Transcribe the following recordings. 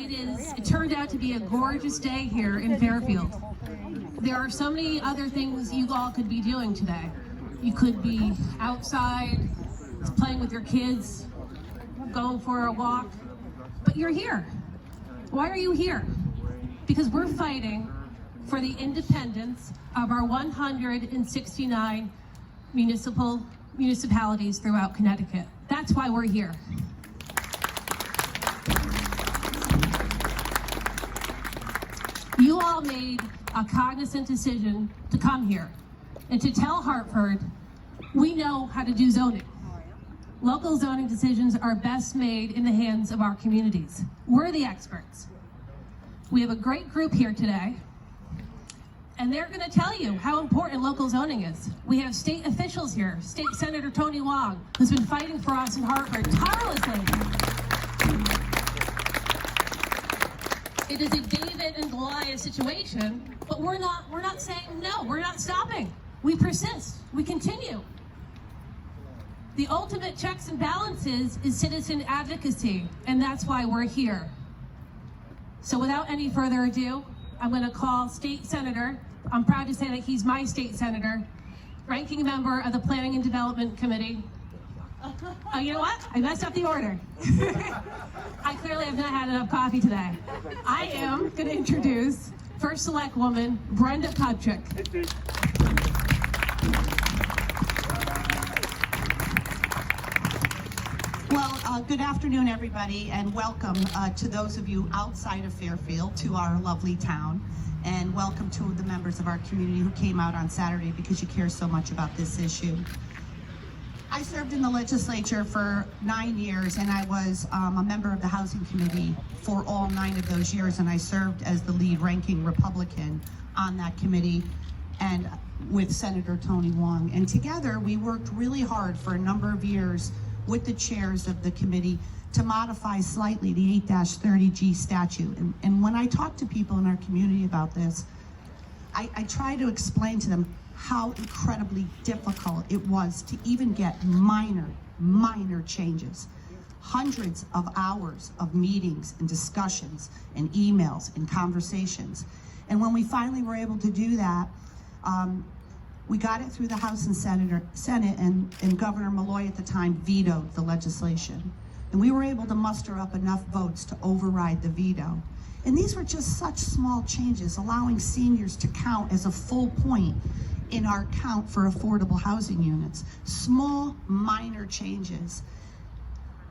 It turned out to be a gorgeous day here in Fairfield. There are so many other things you all could be doing today. You could be outside, playing with your kids, going for a walk, but you're here. Why are you here? Because we're fighting for the independence of our 169 municipalities throughout Connecticut. That's why we're here. You all made a cognizant decision to come here and to tell Hartford, we know how to do zoning. Local zoning decisions are best made in the hands of our communities. We're the experts. We have a great group here today, and they're going to tell you how important local zoning is. We have state officials here, State Senator Tony Hwang, who's been fighting for us in Hartford tirelessly. It is a David and Goliath situation, but we're not saying no, we're not stopping. We persist, we continue. The ultimate checks and balances is citizen advocacy, and that's why we're here. So without any further ado, I'm going to call State Senator, I'm proud to say that he's my state senator, ranking member of the Planning and Development Committee. Oh, you know what? I messed up the order. I clearly have not had enough coffee today. I am going to introduce First Select Woman, Brenda Kupchick. Well, good afternoon, everybody, and welcome to those of you outside of Fairfield to our lovely town, and welcome to the members of our community who came out on Saturday because you care so much about this issue. I served in the legislature for 9 years, and I was a member of the Housing Committee for all 9 of those years, and I served as the lead ranking Republican on that committee and with Senator Tony Hwang. And together we worked really hard for a number of years with the chairs of the committee to modify slightly the 8-30G statute. And when I talk to people in our community about this, I try to explain to them how incredibly difficult it was to even get minor changes. Hundreds of hours of meetings and discussions and emails and conversations. And when we finally were able to do that, we got it through the House and Senate, and Governor Malloy at the time vetoed the legislation. And we were able to muster up enough votes to override the veto. And these were just such small changes, allowing seniors to count as a full point in our count for affordable housing units. Small, minor changes.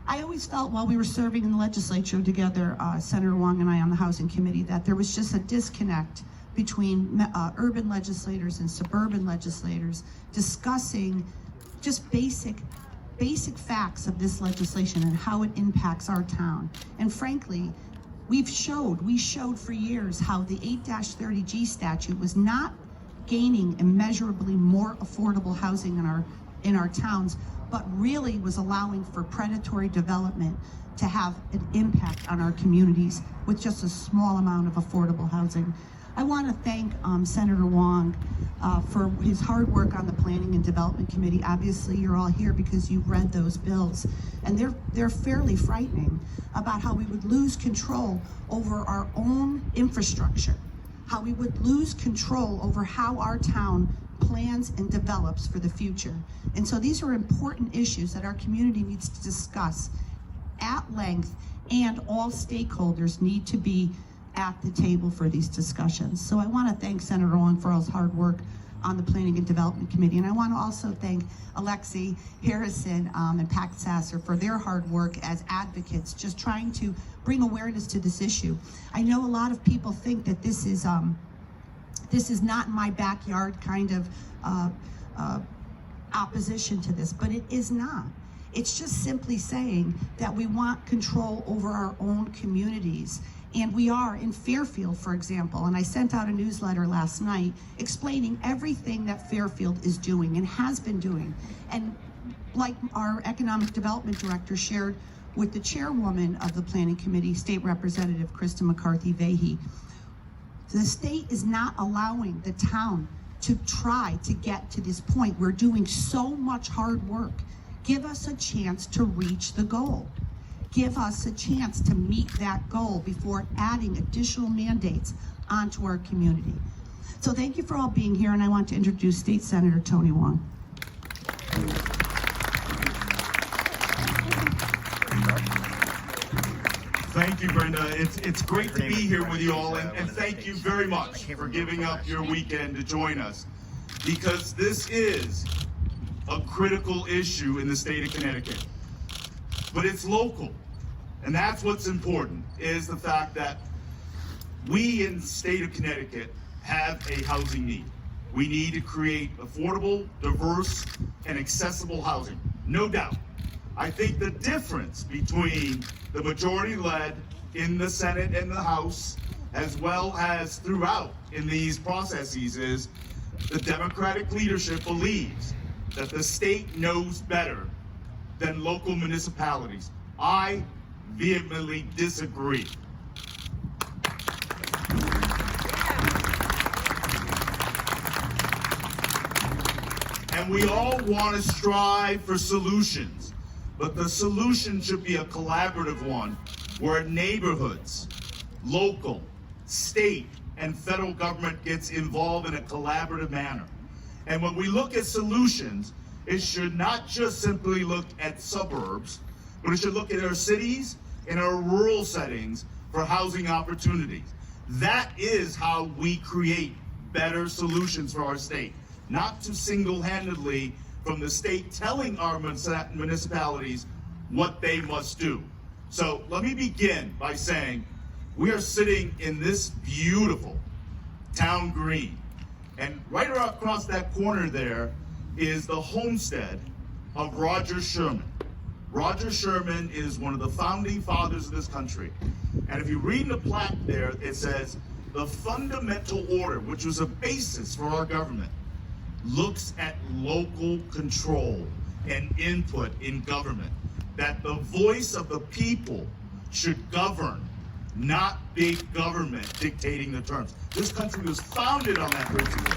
I always felt while we were serving in the legislature together, Senator Hwang and I on the Housing Committee, that there was just a disconnect between urban legislators and suburban legislators discussing just basic facts of this legislation and how it impacts our town. And frankly, we showed for years how the 8-30G statute was not gaining immeasurably more affordable housing in our towns, but really was allowing for predatory development to have an impact on our communities with just a small amount of affordable housing. I want to thank Senator Hwang for his hard work on the Planning and Development Committee. Obviously, you're all here because you read those bills, and they're fairly frightening about how we would lose control over our own infrastructure, how we would lose control over how our town plans and develops for the future. And so these are important issues that our community needs to discuss at length, and all stakeholders need to be at the table for these discussions. So I want to thank Senator Hwang for his hard work on the Planning and Development Committee. And I want to also thank Alexi Harrison and Pat Sasser for their hard work as advocates, just trying to bring awareness to this issue. I know a lot of people think that this is not my backyard kind of opposition to this, but it is not. It's just simply saying that we want control over our own communities. And we are in Fairfield, for example, and I sent out a newsletter last night explaining everything that Fairfield is doing and has been doing. And like our Economic Development Director shared with the chairwoman of the Planning Committee, State Representative Krista McCarthy-Vahey, the state is not allowing the town to try to get to this point. We're doing so much hard work. Give us a chance to reach the goal. give us a chance to meet that goal before adding additional mandates onto our community. So thank you for all being here, and I want to introduce State Senator Tony Hwang. Thank you, Brenda. It's great to be here with you all, and thank you very much for giving up your weekend to join us, because this is a critical issue in the state of Connecticut. But it's local, and that's what's important, is the fact that we in the state of Connecticut have a housing need. We need to create affordable, diverse, and accessible housing, no doubt. I think the difference between the majority led in the Senate and the House, as well as throughout in these processes, is the Democratic leadership believes that the state knows better than local municipalities. I vehemently disagree. And we all want to strive for solutions, but the solution should be a collaborative one where neighborhoods, local, state, and federal government gets involved in a collaborative manner. And when we look at solutions, it should not just simply look at suburbs, but it should look at our cities and our rural settings for housing opportunities. That is how we create better solutions for our state, not to single-handedly from the state telling our municipalities what they must do. So let me begin by saying we are sitting in this beautiful town green, and right across that corner there is the homestead of Roger Sherman. Roger Sherman is one of the founding fathers of this country. And if you read the plaque there, it says, the fundamental order, which was a basis for our government, looks at local control and input in government, that the voice of the people should govern, not big government dictating the terms. This country was founded on that principle.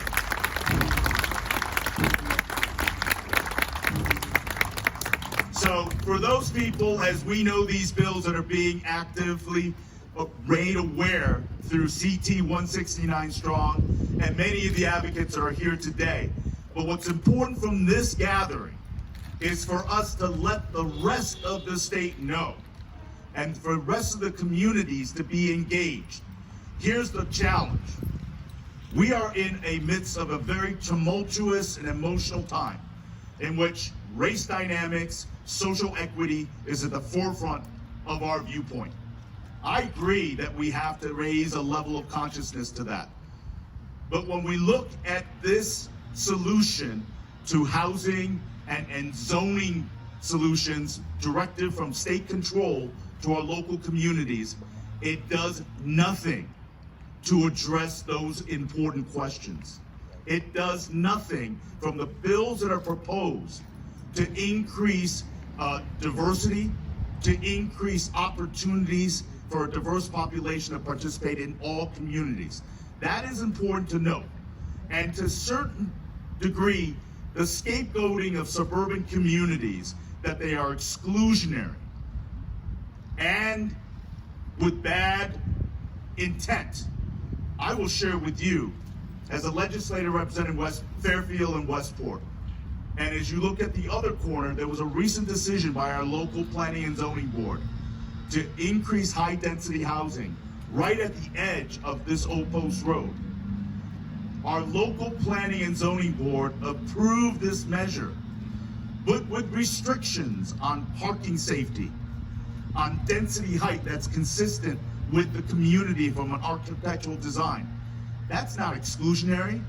So for those people, as we know these bills that are being actively made aware through CT 169 strong, and many of the advocates that are here today. But what's important from this gathering is for us to let the rest of the state know, and for the rest of the communities to be engaged. Here's the challenge. We are in a midst of a very tumultuous and emotional time in which race dynamics, social equity is at the forefront of our viewpoint. I agree that we have to raise a level of consciousness to that. But when we look at this solution to housing and zoning solutions directed from state control to our local communities, it does nothing to address those important questions. It does nothing from the bills that are proposed to increase diversity, to increase opportunities for a diverse population to participate in all communities. That is important to note. And to a certain degree, the scapegoating of suburban communities, that they are exclusionary and with bad intent. I will share with you, as a legislator representing Fairfield and Westport, and as you look at the other corner, there was a recent decision by our local planning and zoning board to increase high-density housing right at the edge of this Old Post Road. Our local planning and zoning board approved this measure, but with restrictions on parking safety, on density height that's consistent with the community from an architectural design. That's not exclusionary,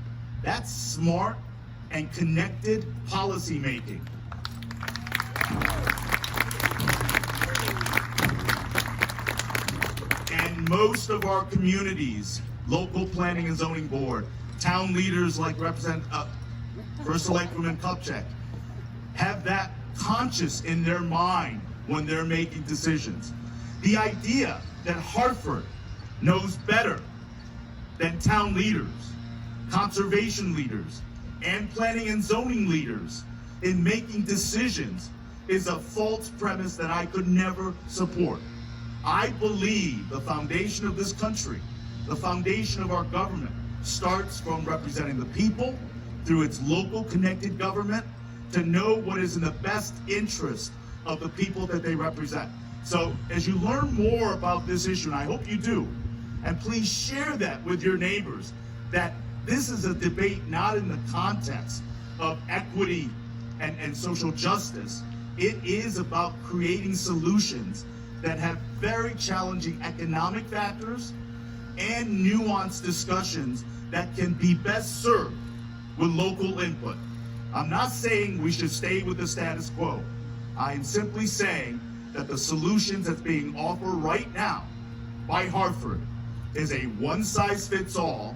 that's smart and connected policy making. And most of our communities, local planning and zoning board, town leaders like First Selectwoman Kupchick, have that conscious in their mind when they're making decisions. The idea that Hartford knows better than town leaders, conservation leaders, and planning and zoning leaders in making decisions is a false premise that I could never support. I believe the foundation of this country, the foundation of our government, starts from representing the people through its local connected government to know what is in the best interest of the people that they represent. So as you learn more about this issue, and I hope you do, and please share that with your neighbors, that this is a debate not in the context of equity and social justice. It is about creating solutions that have very challenging economic factors and nuanced discussions that can be best served with local input. I'm not saying we should stay with the status quo. I am simply saying that the solutions that's being offered right now by Hartford is a one-size-fits-all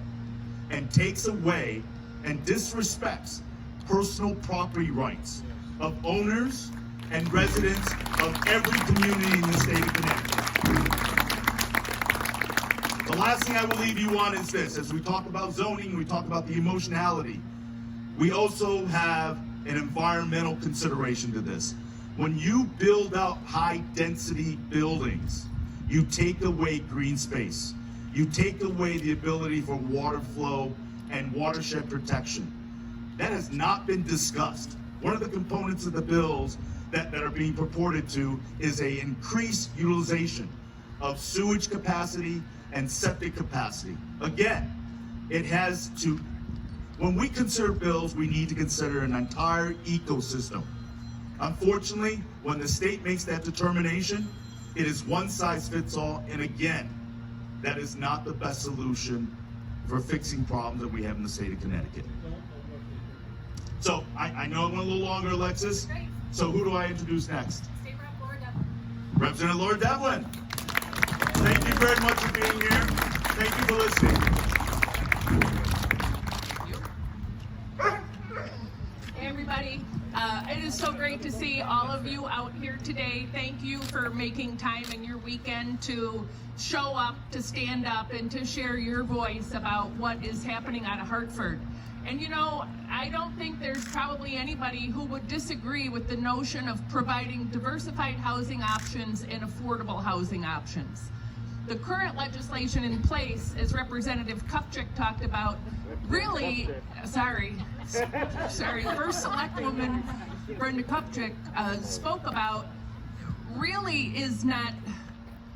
and takes away and disrespects personal property rights of owners and residents of every community in the state of Connecticut. The last thing I will leave you on is this. As we talk about zoning, we talk about the emotionality. We also have an environmental consideration to this. When you build out high-density buildings, you take away green space. You take away the ability for water flow and watershed protection. That has not been discussed. One of the components of the bills that are being purported to is a increased utilization of sewage capacity and septic capacity. Again, it has to, when we consider bills, we need to consider an entire ecosystem. Unfortunately, when the state makes that determination, it is one size fits all, and again, that is not the best solution for fixing problems that we have in the state of Connecticut. So, I know I went a little longer, Alexis. Great. So who do I introduce next? State Rep Laura Devlin. Representative Laura Devlin. Thank you very much for being here. Thank you for listening. Hey everybody, it is so great to see all of you out here today. Thank you for making time in your weekend to show up, to stand up, and to share your voice about what is happening out of Hartford. And you know, I don't think there's probably anybody who would disagree with the notion of providing diversified housing options and affordable housing options. The current legislation in place, as Representative Kupchick talked about, really, First Selectwoman Brenda Kupchick spoke about, really is not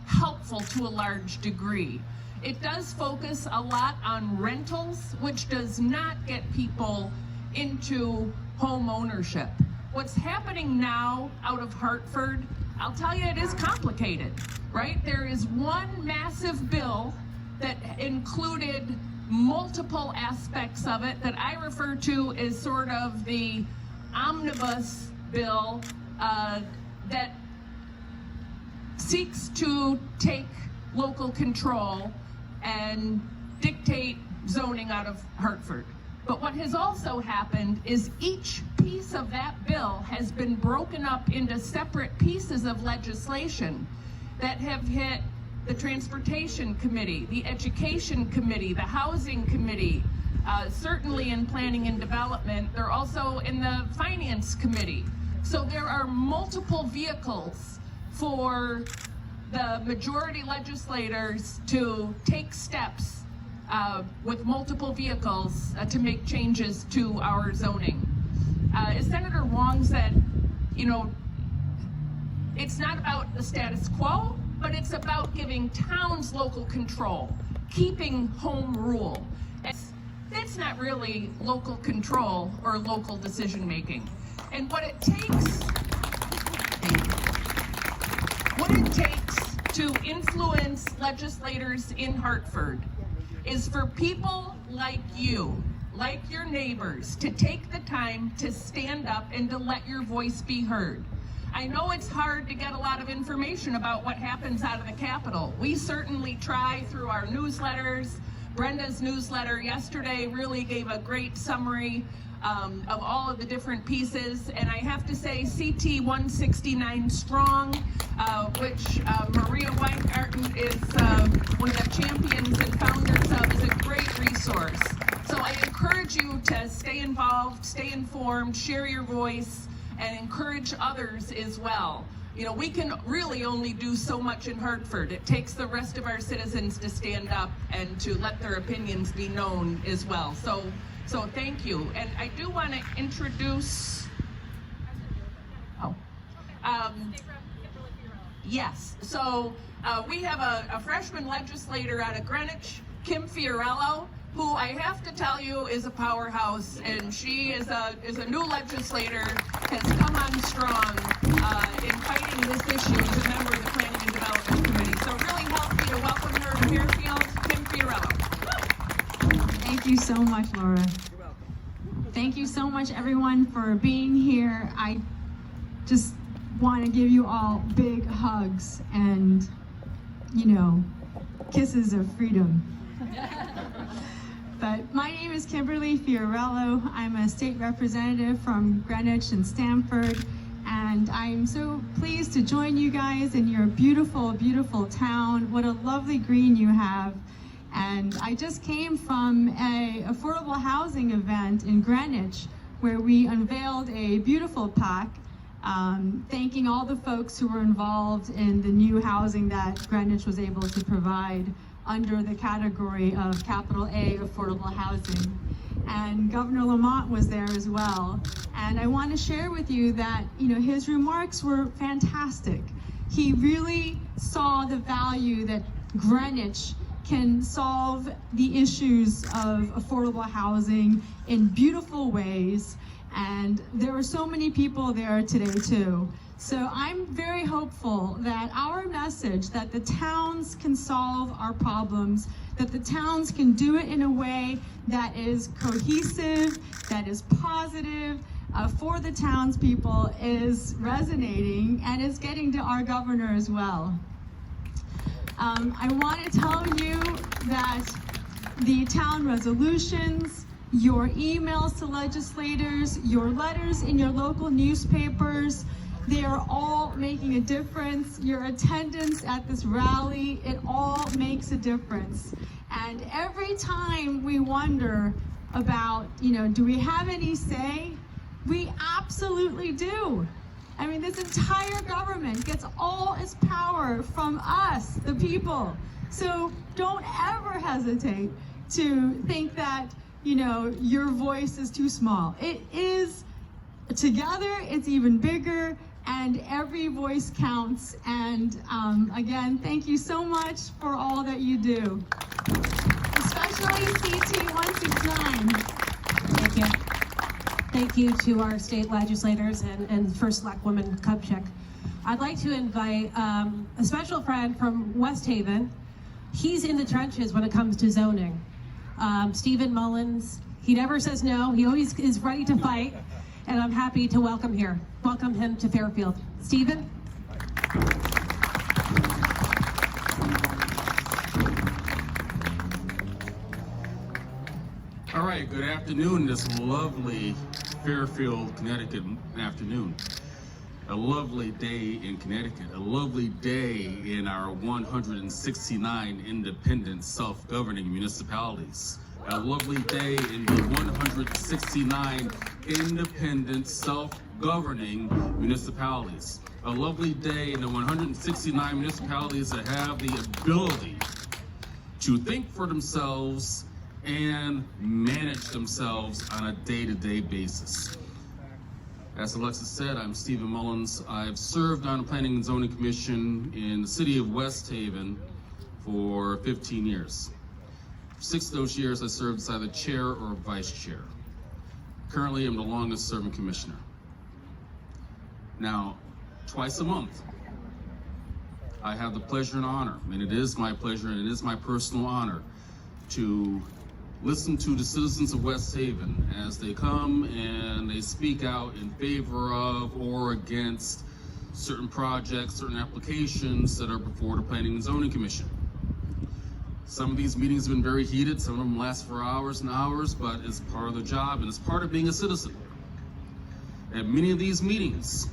helpful to a large degree. It does focus a lot on rentals, which does not get people into home ownership. What's happening now out of Hartford, I'll tell you, it is complicated, right? There is one massive bill that included multiple aspects of it that I refer to as sort of the omnibus bill that seeks to take local control and dictate zoning out of Hartford. But what has also happened is each piece of that bill has been broken up into separate pieces of legislation that have hit the Transportation Committee, the Education Committee, the Housing Committee, certainly in Planning and Development. They're also in the Finance Committee. So there are multiple vehicles for the majority legislators to take steps with multiple vehicles to make changes to our zoning. As Senator Hwang said, you know, it's not about the status quo, but it's about giving towns local control, keeping home rule. That's not really local control or local decision making. And what it takes to influence legislators in Hartford is for people like you, like your neighbors, to take the time to stand up and to let your voice be heard. I know it's hard to get a lot of information about what happens out of the Capitol. We certainly try through our newsletters. Brenda's newsletter yesterday really gave a great summary of all of the different pieces. And I have to say, CT 169 Strong, which Maria Weingarten is one of the champions and founders of, is a great resource. So I encourage you to stay involved, stay informed, share your voice. and encourage others as well. You know, we can really only do so much in Hartford. It takes the rest of our citizens to stand up and to let their opinions be known as well. So thank you. And I do want to introduce, yes, so we have a freshman legislator out of Greenwich, Kim Fiorello, who I have to tell you is a powerhouse, and she is a new legislator, has come on strong in fighting this issue as a member of the Planning and Development Committee. So really happy to welcome her to Fairfield, Kim Fiorello. Thank you so much, Laura. You're welcome. Thank you so much, everyone, for being here. I just want to give you all big hugs and, you know, kisses of freedom. But my name is Kimberly Fiorello. I'm a state representative from Greenwich and Stamford, and I'm so pleased to join you guys in your beautiful, beautiful town. What a lovely green you have. And I just came from an affordable housing event in Greenwich where we unveiled a beautiful plaque thanking all the folks who were involved in the new housing that Greenwich was able to provide under the category of capital A affordable housing. And Governor Lamont was there as well. And I want to share with you that, you know, his remarks were fantastic. He really saw the value that Greenwich can solve the issues of affordable housing in beautiful ways. And there were so many people there today too. So I'm very hopeful that our message that the towns can solve our problems, that the towns can do it in a way that is cohesive, that is positive for the townspeople, is resonating and is getting to our governor as well. I want to tell you that the town resolutions, your emails to legislators, your letters in your local newspapers, they are all making a difference. Your attendance at this rally, it all makes a difference. And every time we wonder about, you know, do we have any say? We absolutely do. I mean, this entire government gets all its power from us, the people. So don't ever hesitate to think that, you know, your voice is too small. It is. Together, it's even bigger, and every voice counts. And again, thank you so much for all that you do, especially CT 169. Thank you. Thank you to our state legislators and First Selectwoman Kupchick. I'd like to invite a special friend from West Haven. He's in the trenches when it comes to zoning. Stephen Mullins. He never says no. He always is ready to fight, and I'm happy to welcome him to Fairfield. Stephen? All right, good afternoon, this lovely Fairfield, Connecticut afternoon. A lovely day in Connecticut, a lovely day in our 169 independent self-governing municipalities. A lovely day in the 169 independent self-governing municipalities. A lovely day in the 169 municipalities that have the ability to think for themselves and manage themselves on a day-to-day basis. As Alexis said, I'm Stephen Mullins. I've served on the Planning and Zoning Commission in the city of West Haven for 15 years. 6 of those years I served as either chair or vice chair. Currently, I'm the longest serving commissioner. Now, twice a month, I have the pleasure and honor, and it is my pleasure and it is my personal honor, to listen to the citizens of West Haven as they come and they speak out in favor of or against certain projects, certain applications that are before the Planning and Zoning Commission. Some of these meetings have been very heated, some of them last for hours and hours, but it's part of the job and it's part of being a citizen. At many of these meetings,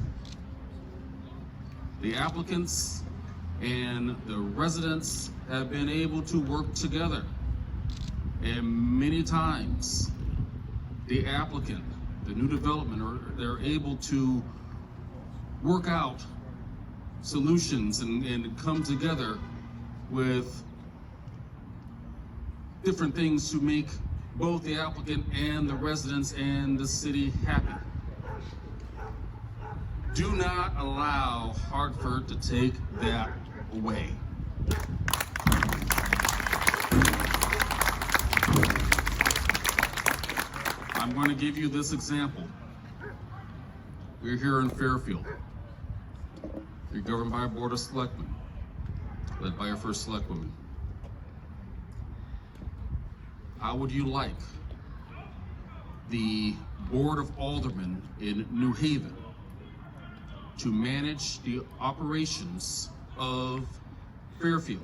the applicants and the residents have been able to work together. And many times, the applicant the new development, or they're able to work out solutions and come together with different things to make both the applicant and the residents and the city happy. Do not allow Hartford to take that away. I'm going to give you this example. We're here in Fairfield. You're governed by a board of selectmen, led by your first selectwoman. How would you like the Board of Aldermen in New Haven to manage the operations of Fairfield?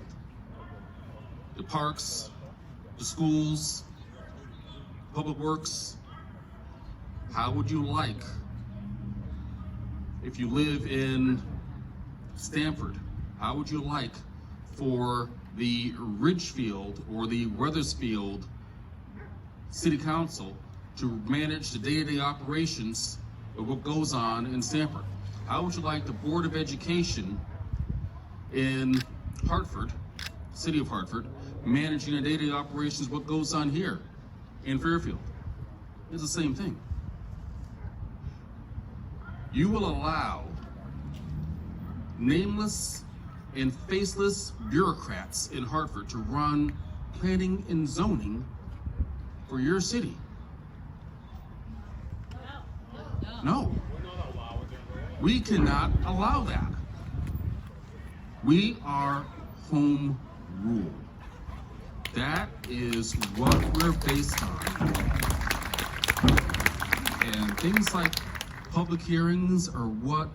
The parks, the schools, public works. How would you like, if you live in Stamford, how would you like for the Ridgefield or the Weathersfield City Council to manage the day-to-day operations of what goes on in Stamford? How would you like the Board of Education in Hartford, City of Hartford, managing the day-to-day operations of what goes on here in Fairfield? It's the same thing. You will allow nameless and faceless bureaucrats in Hartford to run planning and zoning for your city. No. We cannot allow that. We are home rule. That is what we're based on. And things like public hearings are what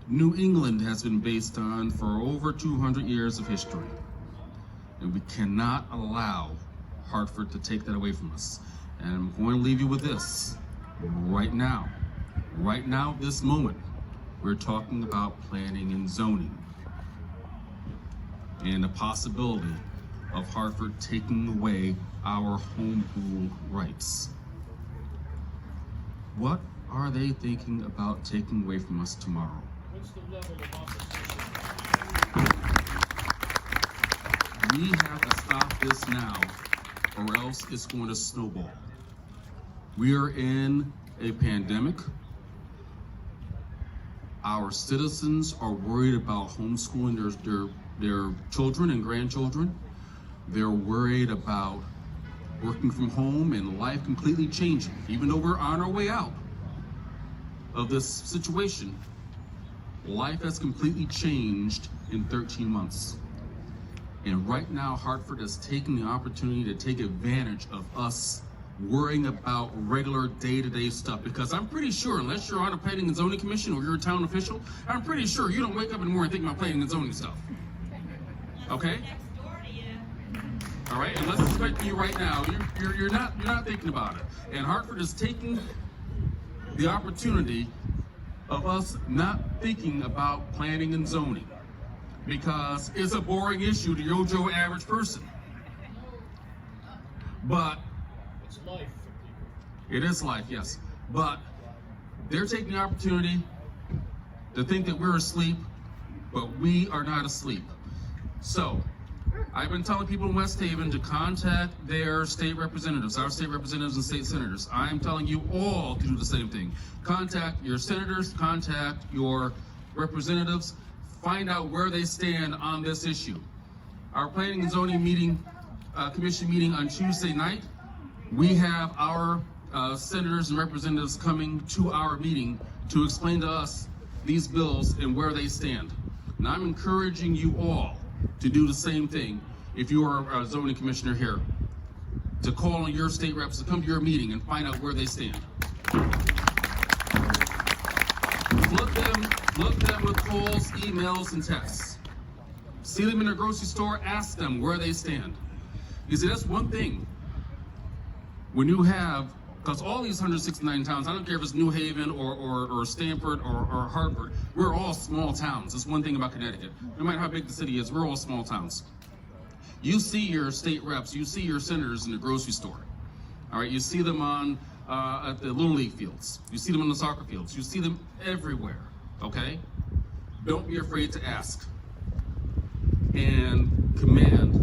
New England has been based on for over 200 years of history. And we cannot allow Hartford to take that away from us. And I'm going to leave you with this. Right now, this moment, we're talking about planning and zoning and the possibility of Hartford taking away our home rule rights. What are they thinking about taking away from us tomorrow? What's the level of opposition? We have to stop this now, or else it's going to snowball. We are in a pandemic. Our citizens are worried about homeschooling their children and grandchildren. They're worried about working from home and life completely changing. Even though we're on our way out of this situation, life has completely changed in 13 months. And right now, Hartford is taking the opportunity to take advantage of us worrying about regular day-to-day stuff. Because I'm pretty sure, unless you're on a planning and zoning commission or you're a town official, I'm pretty sure you don't wake up in the morning thinking about planning and zoning stuff. Okay? All right, and let's expect you right now. You're not thinking about it. And Hartford is taking the opportunity of us not thinking about planning and zoning because it's a boring issue to your Joe average person. But It's life for people. it is life, yes. But they're taking the opportunity to think that we're asleep, but we are not asleep. So I've been telling people in West Haven to contact their state representatives, our state representatives and state senators. I'm telling you all to do the same thing. Contact your senators, contact your representatives, find out where they stand on this issue. Our planning and zoning meeting, commission meeting on Tuesday night, we have our senators and representatives coming to our meeting to explain to us these bills and where they stand. And I'm encouraging you all to do the same thing if you are a zoning commissioner here, to call on your state reps to come to your meeting and find out where they stand. Flood them with calls, emails, and texts. See them in their grocery store, ask them where they stand. You see, that's one thing. When you have, because all these 169 towns, I don't care if it's New Haven or Stamford or Hartford, we're all small towns. That's one thing about Connecticut. No matter how big the city is, we're all small towns. You see your state reps, you see your senators in the grocery store. All right, you see them on at the Little League fields. You see them on the soccer fields. You see them everywhere, okay? Don't be afraid to ask and command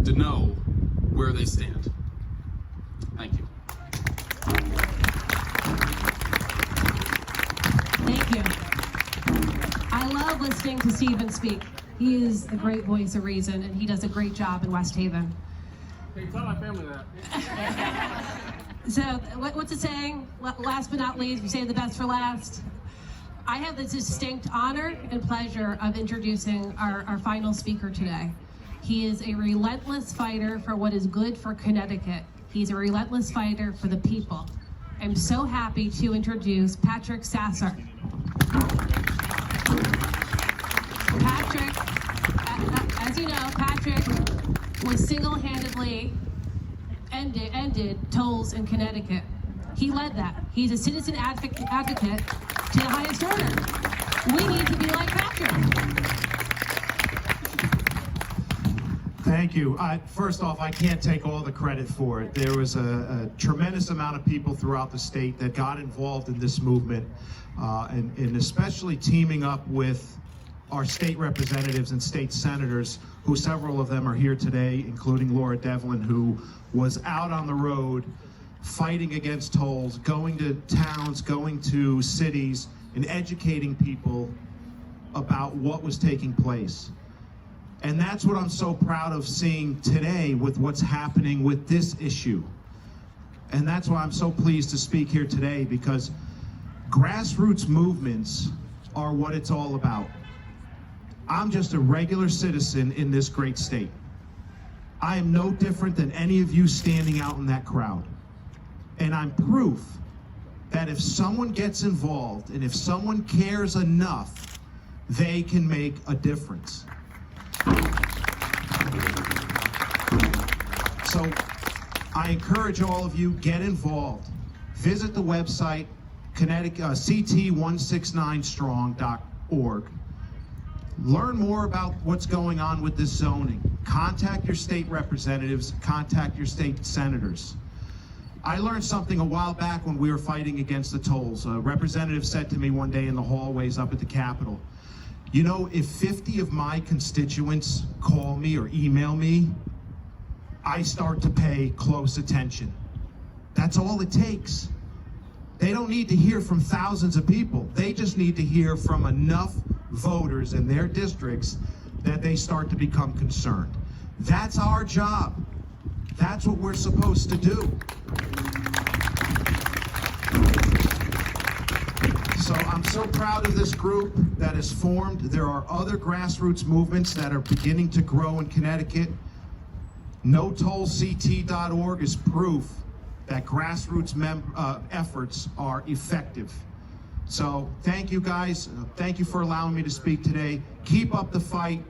to know where they stand. Thank you. Thank you. I love listening to Stephen speak. He is a great voice of reason, and he does a great job in West Haven. Hey, tell my family that. So, what's it saying? Last but not least, we save the best for last. I have the distinct honor and pleasure of introducing our final speaker today. He is a relentless fighter for what is good for Connecticut. He's a relentless fighter for the people. I'm so happy to introduce Patrick Sasser. Patrick, as you know, Patrick was single-handedly ended tolls in Connecticut. He led that. He's a citizen advocate to the highest order. We need to be like Patrick. Thank you. First off, I can't take all the credit for it. There was a tremendous amount of people throughout the state that got involved in this movement, and especially teaming up with our state representatives and state senators, who several of them are here today, including Laura Devlin, who was out on the road fighting against tolls, going to towns, going to cities, and educating people about what was taking place. And that's what I'm so proud of seeing today with what's happening with this issue. And that's why I'm so pleased to speak here today, because grassroots movements are what it's all about. I'm just a regular citizen in this great state. I am no different than any of you standing out in that crowd. And I'm proof that if someone gets involved and if someone cares enough, they can make a difference. So I encourage all of you, get involved. Visit the website, ct169strong.org. Learn more about what's going on with this zoning. Contact your state representatives, contact your state senators. I learned something a while back when we were fighting against the tolls. A representative said to me one day in the hallways up at the Capitol, you know, if 50 of my constituents call me or email me, I start to pay close attention. That's all it takes. They don't need to hear from thousands of people. They just need to hear from enough voters in their districts that they start to become concerned. That's our job. That's what we're supposed to do. So I'm so proud of this group that is formed. There are other grassroots movements that are beginning to grow in Connecticut. NoTollCT.org is proof that grassroots efforts are effective. So thank you guys. Thank you for allowing me to speak today. Keep up the fight.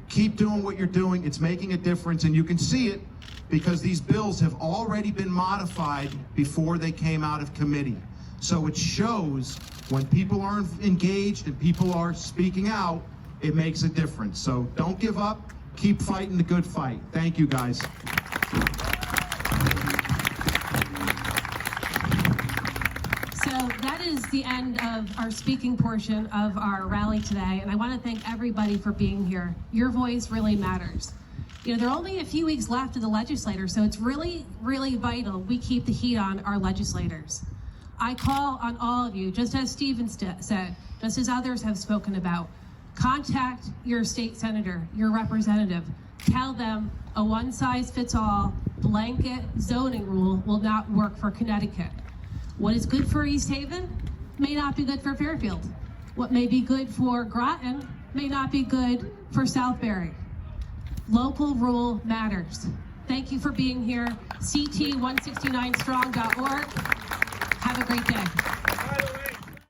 Keep doing what you're doing. It's making a difference, and you can see it because these bills have already been modified before they came out of committee. So it shows when people are engaged and people are speaking out, it makes a difference. So don't give up. Keep fighting the good fight. Thank you, guys. So that is the end of our speaking portion of our rally today, and I want to thank everybody for being here. Your voice really matters. You know, there are only a few weeks left of the legislature, so it's really, really vital we keep the heat on our legislators. I call on all of you, just as Stephen said, just as others have spoken about, contact your state senator, your representative. Tell them a one-size-fits-all blanket zoning rule will not work for Connecticut. What is good for East Haven may not be good for Fairfield. What may be good for Groton may not be good for Southbury. Local rule matters. Thank you for being here. CT169strong.org. Have a great day.